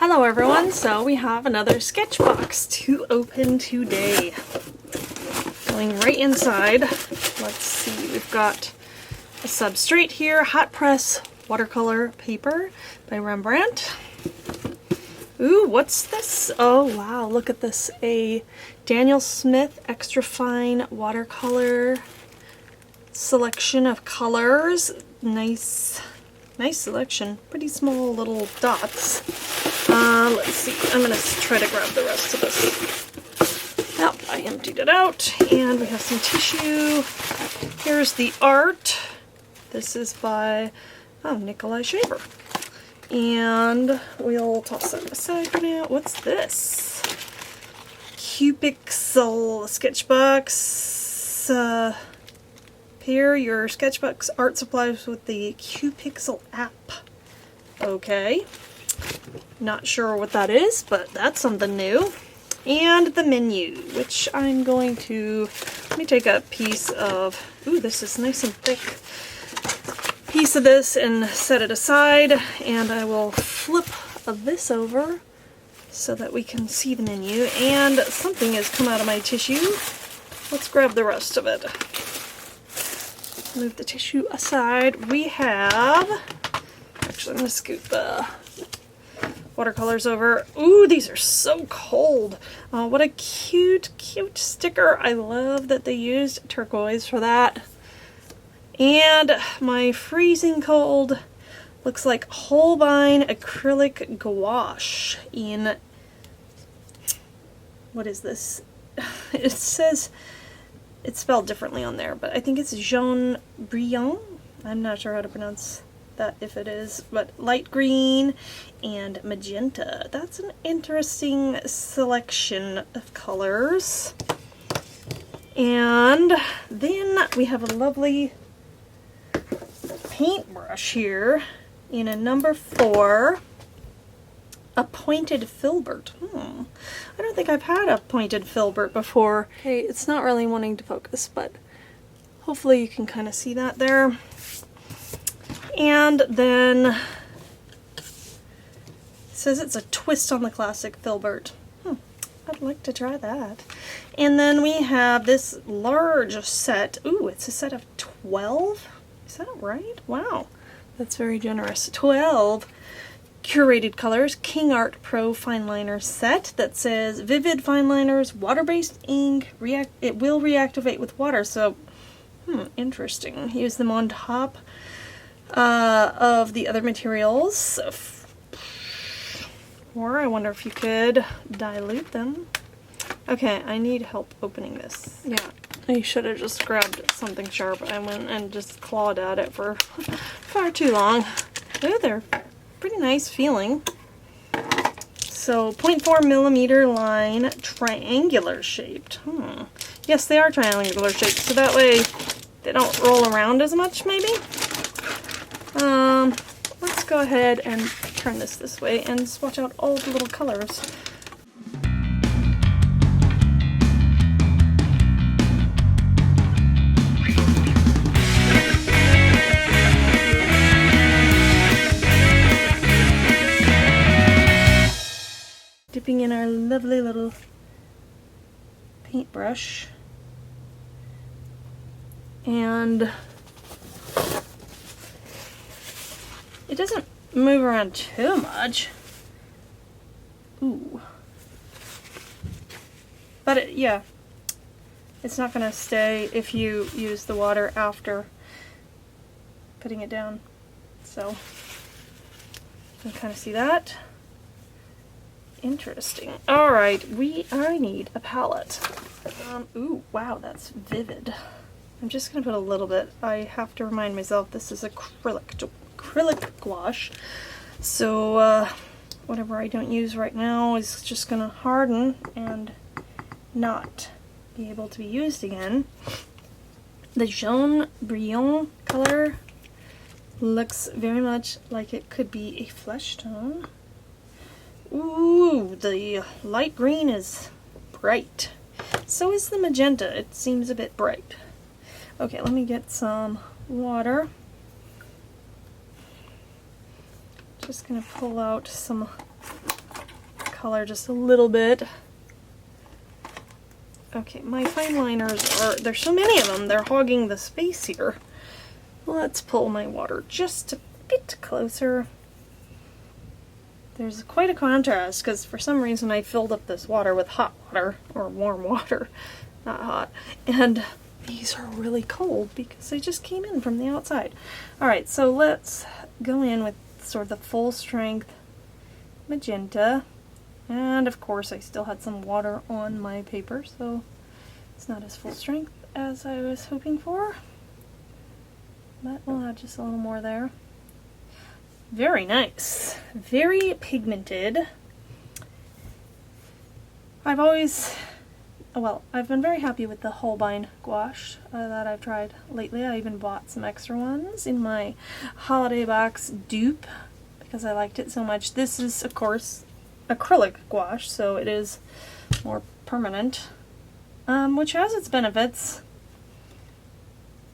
Hello everyone, so we have another Sketchbox to open today. Going right inside, let's see, we've got a substrate here, hot press watercolor paper by Rembrandt. Ooh, what's this? Oh wow, look at this, a Daniel Smith extra fine watercolor selection of colors. Nice selection, pretty small little dots. Let's see, I'm going to try to grab the rest of this. Yep, I emptied it out, and we have some tissue. Here's the art. This is by Nikolai Shaver. And we'll toss that aside for now. What's this? Qpixel Sketchbox. Pair your Sketchbox art supplies with the Qpixel app. Okay. Not sure what that is, but that's something new. And the menu, which I'm going to, let me take a piece of, ooh, this is nice and thick, piece of this and set it aside, and I will flip this over so that we can see the menu. And something has come out of my tissue. Let's grab the rest of it. Move the tissue aside. We have, actually I'm going to scoot the watercolors over. Ooh, these are so cold. What a cute sticker. I love that they used turquoise for that. And my freezing cold looks like Holbein acrylic gouache in, what is this? It says, it's spelled differently on there, but I think it's Jaune Brillant. I'm not sure how to pronounce that, if it is, but light green and magenta. That's an interesting selection of colors. And then we have a lovely paintbrush here in a number 4, a pointed filbert. I don't think I've had a pointed filbert before. Okay, it's not really wanting to focus, but hopefully you can kind of see that there. And then it says it's a twist on the classic filbert. I'd like to try that. And then we have this large set. Ooh, it's a set of 12? Is that right? Wow, that's very generous. 12 curated colors, King Art Pro fine liner set that says vivid fine liners, water-based ink, it will reactivate with water. So, interesting. Use them on top of the other materials, or I wonder if you could dilute them. Okay, I need help opening this. Yeah, I should have just grabbed something sharp. I went and just clawed at it for far too long. Ooh, they're pretty nice feeling. So 0.4 millimeter line, triangular shaped. Yes, they are triangular shaped, so that way they don't roll around as much, maybe. Let's go ahead and turn this way and swatch out all the little colors. Dipping in our lovely little paintbrush. And it doesn't move around too much. Ooh. But yeah, it's not going to stay if you use the water after putting it down. So you can kind of see that. Interesting. Alright, I need a palette. Ooh, wow, that's vivid. I'm just going to put a little bit. I have to remind myself this is acrylic gouache, so whatever I don't use right now is just gonna harden and not be able to be used again. The Jaune Brillant color looks very much like it could be a flesh tone. Ooh, the light green is bright. So is the magenta. It seems a bit bright. Okay, let me get some water. Just gonna pull out some color just a little bit. Okay, my fine liners are, there's so many of them, they're hogging the space here. Let's pull my water just a bit closer. There's quite a contrast because for some reason I filled up this water with hot water, or warm water, not hot, and these are really cold because they just came in from the outside. Alright, so let's go in with sort of the full strength magenta. And of course I still had some water on my paper, so it's not as full strength as I was hoping for. But we'll add just a little more there. Very nice. Very pigmented. I've been very happy with the Holbein gouache that I've tried lately. I even bought some extra ones in my holiday box dupe because I liked it so much. This is, of course, acrylic gouache, so it is more permanent, which has its benefits,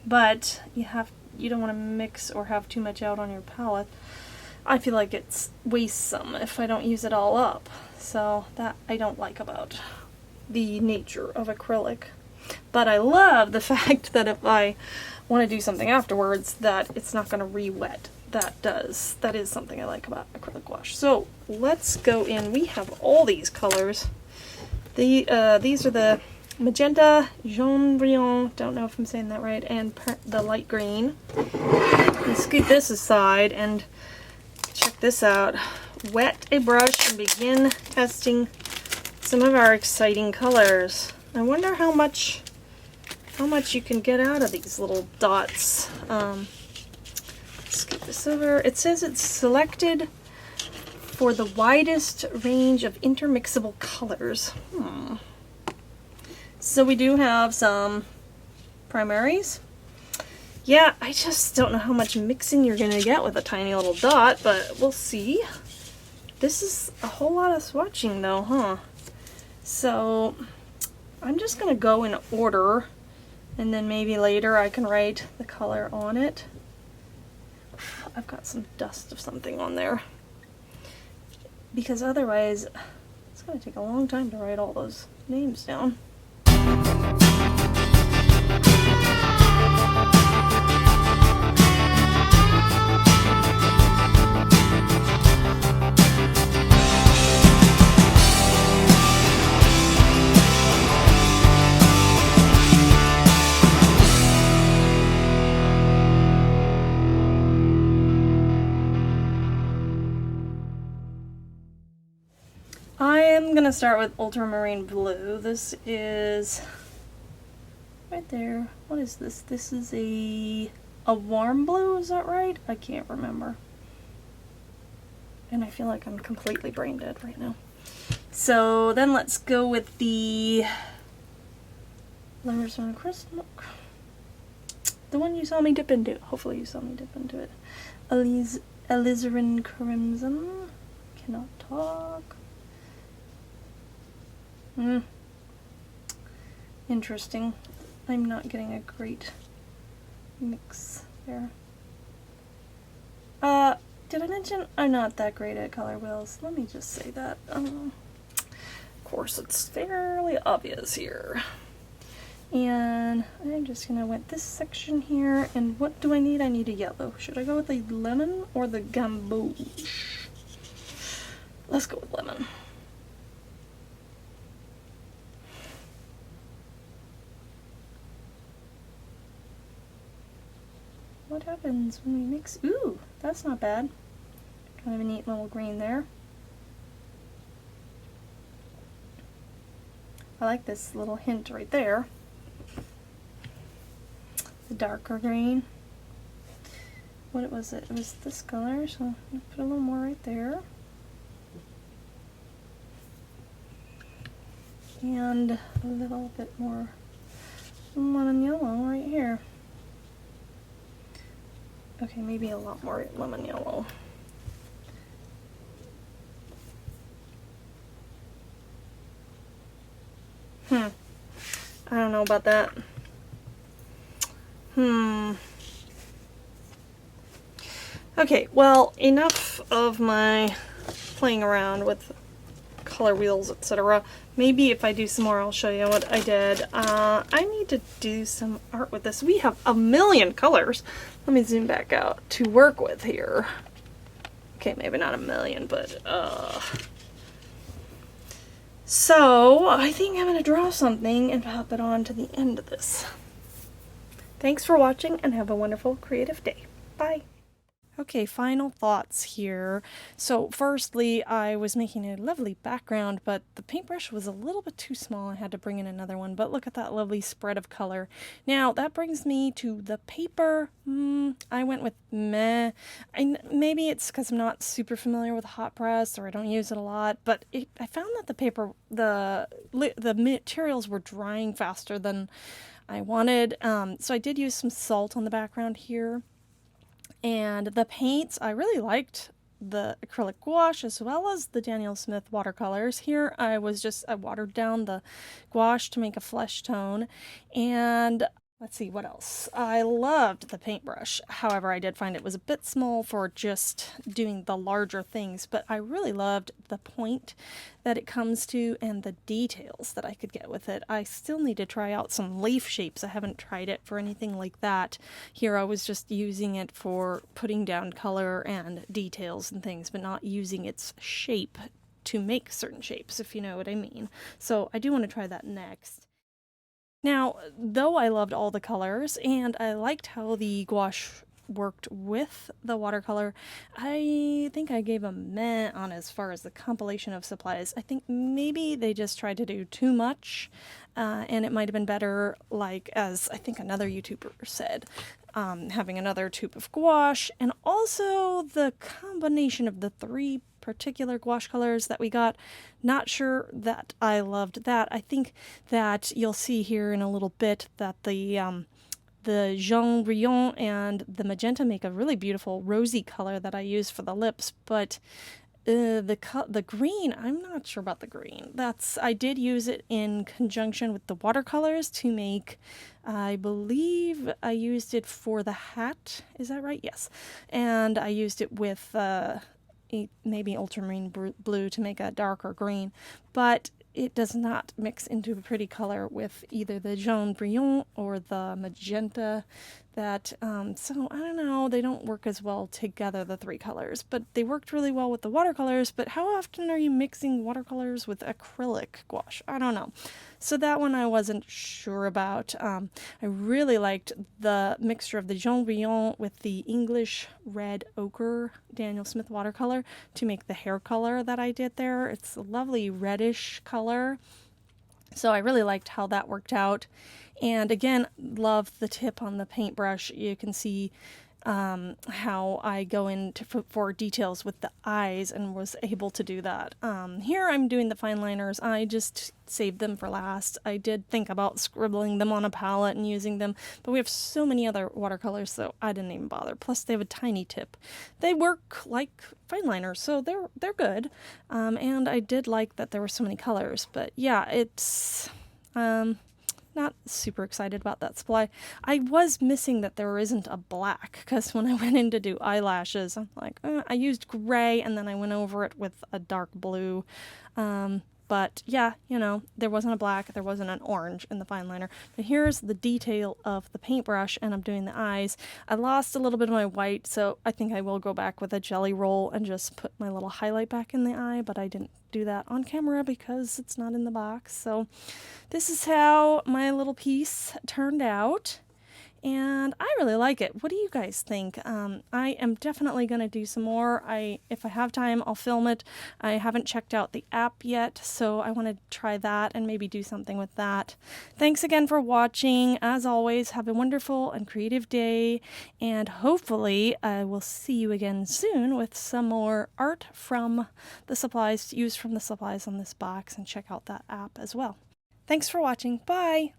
but you don't want to mix or have too much out on your palette. I feel like it wastes some if I don't use it all up, so that I don't like about the nature of acrylic. But I love the fact that if I want to do something afterwards, that it's not going to re-wet. That is something I like about acrylic gouache. So let's go in. We have all these colors. These are the magenta, jaune brillant, don't know if I'm saying that right, and the light green. Let's scoot this aside and check this out. Wet a brush and begin testing some of our exciting colors. I wonder how much you can get out of these little dots. Scoot this over. It says it's selected for the widest range of intermixable colors. So we do have some primaries. Yeah, I just don't know how much mixing you're going to get with a tiny little dot, but we'll see. This is a whole lot of swatching though, huh? So I'm just going to go in order, and then maybe later I can write the color on it. I've got some dust of something on there, because otherwise it's going to take a long time to write all those names down. I'm gonna start with ultramarine blue. This is right there. What is this? This is a warm blue, is that right? I can't remember. And I feel like I'm completely brain dead right now. So then let's go with the Layers on Crystal. The one you saw me dip into. Hopefully you saw me dip into it. Alizarin Crimson. Cannot talk. Interesting. I'm not getting a great mix there. Did I mention I'm not that great at color wheels? Let me just say that. Of course, it's fairly obvious here. And I'm just gonna wet this section here. And what do I need? I need a yellow. Should I go with the lemon or the gamboge? Let's go with lemon. What happens when we mix? Ooh, that's not bad. Kind of a neat little green there. I like this little hint right there. The darker green. What was it? It was this color, so I'm going to put a little more right there. And a little bit more lemon yellow right here. Okay, maybe a lot more lemon yellow. I don't know about that. Okay, well, enough of my playing around with color wheels, etc. Maybe if I do some more, I'll show you what I did. I need to do some art with this. We have a million colors. Let me zoom back out to work with here. Okay, maybe not a million, but so I think I'm gonna draw something and pop it on to the end of this. Thanks for watching and have a wonderful creative day. Bye. Okay, final thoughts here. So firstly, I was making a lovely background, but the paintbrush was a little bit too small. I had to bring in another one, but look at that lovely spread of color. Now, that brings me to the paper. I went with meh. Maybe it's because I'm not super familiar with hot press or I don't use it a lot, but I found that the paper, the materials were drying faster than I wanted. So I did use some salt on the background here. And the paints, I really liked the acrylic gouache as well as the Daniel Smith watercolors. Here I watered down the gouache to make a flesh tone. And let's see, what else? I loved the paintbrush. However, I did find it was a bit small for just doing the larger things, but I really loved the point that it comes to and the details that I could get with it. I still need to try out some leaf shapes. I haven't tried it for anything like that. Here I was just using it for putting down color and details and things, but not using its shape to make certain shapes, if you know what I mean. So I do want to try that next. Now, though I loved all the colors and I liked how the gouache worked with the watercolor, I think I gave a meh on as far as the compilation of supplies. I think maybe they just tried to do too much, and it might have been better, like, as I think another YouTuber said, having another tube of gouache, and also the combination of the three particular gouache colors that we got. Not sure that I loved that. I think that you'll see here in a little bit that the jaune brillant and the magenta make a really beautiful rosy color that I use for the lips, but the green, I'm not sure about the green. I did use it in conjunction with the watercolors to make, I believe I used it for the hat. Is that right? Yes. And I used it with maybe ultramarine blue to make a darker green, but it does not mix into a pretty color with either the jaune brillant or the magenta. So I don't know, they don't work as well together, the three colors, but they worked really well with the watercolors. But how often are you mixing watercolors with acrylic gouache? I don't know. So that one I wasn't sure about. I really liked the mixture of the jaune brillant with the English red ochre Daniel Smith watercolor to make the hair color that I did there. It's a lovely reddish color. So I really liked how that worked out. And again, love the tip on the paintbrush. You can see how I go into for details with the eyes and was able to do that. Here I'm doing the fine liners. I just saved them for last. I did think about scribbling them on a palette and using them, but we have so many other watercolors, so I didn't even bother. Plus they have a tiny tip. They work like fine liners, so they're good. And I did like that there were so many colors, but yeah, it's not super excited about that supply. I was missing that there isn't a black, because when I went in to do eyelashes, I'm like, I used gray and then I went over it with a dark blue. But yeah, you know, there wasn't a black, there wasn't an orange in the fine liner. But here's the detail of the paintbrush, and I'm doing the eyes. I lost a little bit of my white, so I think I will go back with a jelly roll and just put my little highlight back in the eye, but I didn't do that on camera because it's not in the box. So this is how my little piece turned out. And I really like it. What do you guys think? I am definitely going to do some more. If I have time, I'll film it. I haven't checked out the app yet, so I want to try that and maybe do something with that. Thanks again for watching. As always, have a wonderful and creative day, and hopefully I will see you again soon with some more art from the supplies, used from the supplies on this box, and check out that app as well. Thanks for watching. Bye!